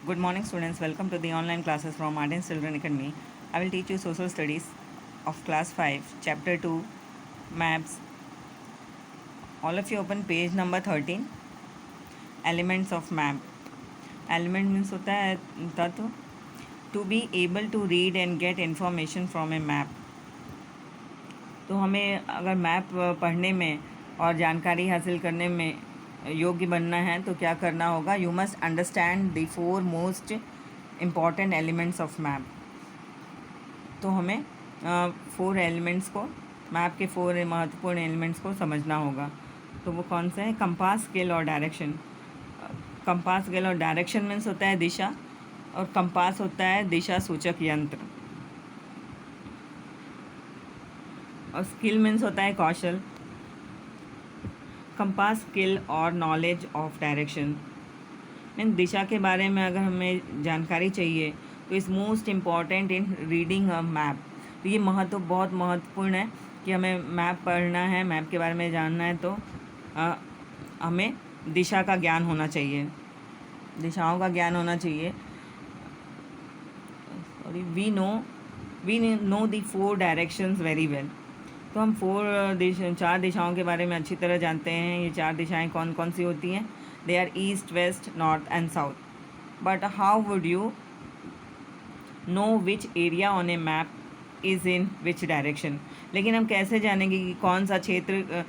Good morning, students. Welcome to the online classes from Ardent Children Academy. I will teach you social studies of class 5, chapter 2, maps. All of you open page number 13. Elements of map. Element means होता है तत्व. To be able to read and get information from a map. तो हमें अगर map पढ़ने में और जानकारी हासिल करने में योग्य बनना है तो क्या करना होगा? You must understand the 4 most important elements of map. तो हमें 4 एलिमेंट्स को, मैप के 4 महत्वपूर्ण एलिमेंट्स को समझना होगा. तो वो कौन से हैं? कंपास, स्केल और डायरेक्शन. कंपास, स्केल और डायरेक्शन मीन्स होता है दिशा, और कंपास होता है दिशा सूचक यंत्र, और स्किल मीन्स होता है कौशल. कंपास, स्किल और नॉलेज ऑफ डायरेक्शन मीन दिशा के बारे में अगर हमें जानकारी चाहिए तो is most important in reading a map. तो ये बहुत महत्वपूर्ण है कि हमें मैप पढ़ना है, मैप के बारे में जानना है तो हमें दिशा का ज्ञान होना चाहिए, दिशाओं का ज्ञान होना चाहिए. Sorry, we know the 4 directions very well. तो हम 4 दिशाओं के बारे में अच्छी तरह जानते हैं. ये 4 दिशाएं कौन कौन सी होती हैं? They are east, west, north and south. But how would you know which area on a map is in which direction? लेकिन हम कैसे जानेंगे कि कौन सा क्षेत्र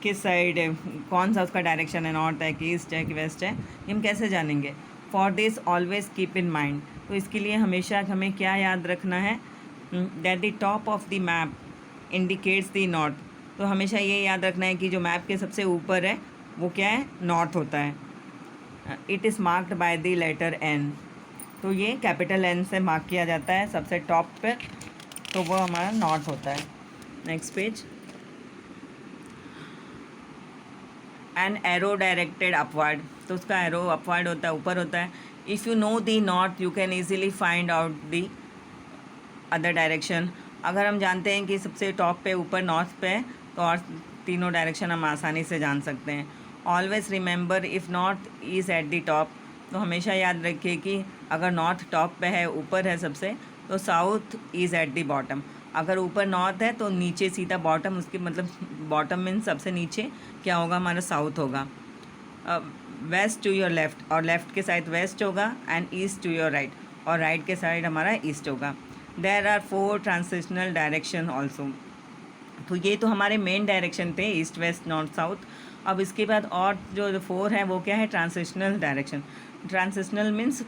किस साइड है, कौन सा उसका डायरेक्शन है, नॉर्थ है कि ईस्ट है कि वेस्ट है? ये हम कैसे जानेंगे? For this always keep in mind. तो इसके लिए हमेशा हमें क्या याद रखना है? That the top of the map indicates the north. तो हमेशा ये याद रखना है कि जो मैप के सबसे ऊपर है वो क्या है? नॉर्थ होता है. It is marked by the letter N. तो ये कैपिटल एन से मार्क किया जाता है सबसे टॉप पे, तो वो हमारा नॉर्थ होता है. Next page. An arrow directed upward. तो उसका एरो अपवर्ड होता है, ऊपर होता है. If you know the north you can easily find out the other direction. अगर हम जानते हैं कि सबसे टॉप पे ऊपर नॉर्थ पे है तो और तीनों डायरेक्शन हम आसानी से जान सकते हैं. Always remember if north is at the top. तो हमेशा याद रखिए कि अगर नॉर्थ टॉप पे है, ऊपर है सबसे, तो south is at the bottom. अगर ऊपर नॉर्थ है तो नीचे सीधा बॉटम, उसके मतलब बॉटम मीन्स सबसे नीचे क्या होगा? हमारा साउथ होगा. वेस्ट टू योर लेफ़्ट, और लेफ़्ट के साइड वेस्ट होगा, and east to your right, और राइट के साइड हमारा ईस्ट होगा. There are 4 transitional direction also. तो ये तो हमारे मेन डायरेक्शन थे, ईस्ट, वेस्ट, नॉर्थ, साउथ. अब इसके बाद और जो 4 है वो क्या है? Transitional direction. ट्रांसिशनल मीन्स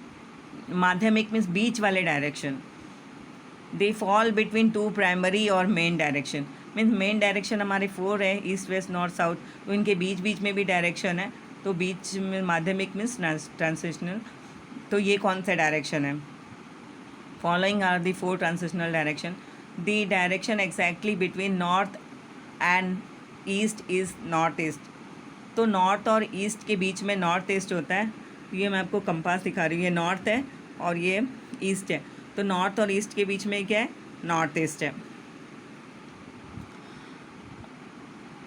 माध्यमिक, मीन्स बीच वाले direction. They fall between 2 primary और main direction. Means main direction हमारे 4 है, ईस्ट, वेस्ट, नॉर्थ, साउथ. तो इनके बीच बीच में भी डायरेक्शन है. तो बीच में माध्यमिक मीन्स ट्रांसिशनल. तो ये कौन सा डायरेक्शन है? Following are the 4 transitional direction. The direction exactly between north and east is northeast. तो नॉर्थ और ईस्ट के बीच में नॉर्थ ईस्ट होता है. ये मैं आपको कंपास दिखा रही हूँ, ये नॉर्थ है और ये ईस्ट है. तो नॉर्थ और ईस्ट के बीच में क्या है? नॉर्थ ईस्ट है.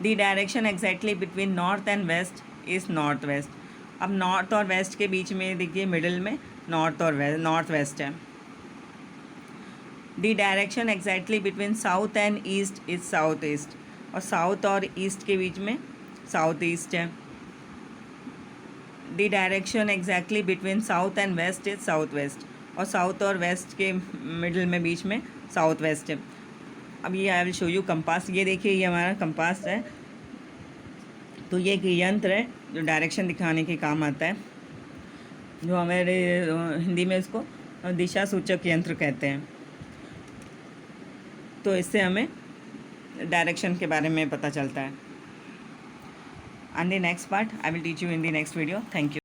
The direction exactly between north and west is north west. अब नॉर्थ और वेस्ट के बीच में देखिए मिडिल में नॉर्थ वेस्ट है. The direction exactly between south and east is south east, और साउथ और ईस्ट के बीच में साउथ ईस्ट है. The direction exactly between south and west is south west, और साउथ और वेस्ट के मिडिल में बीच में साउथ वेस्ट है. अब ये I will show you compass. ये देखिए ये हमारा कंपास है. तो ये एक यंत्र है जो डायरेक्शन दिखाने के काम आता है, जो हमारे हिंदी में इसको दिशा सूचक यंत्र कहते हैं. तो इससे हमें डायरेक्शन के बारे में पता चलता है. And the next part I will teach you in the next video. Thank you.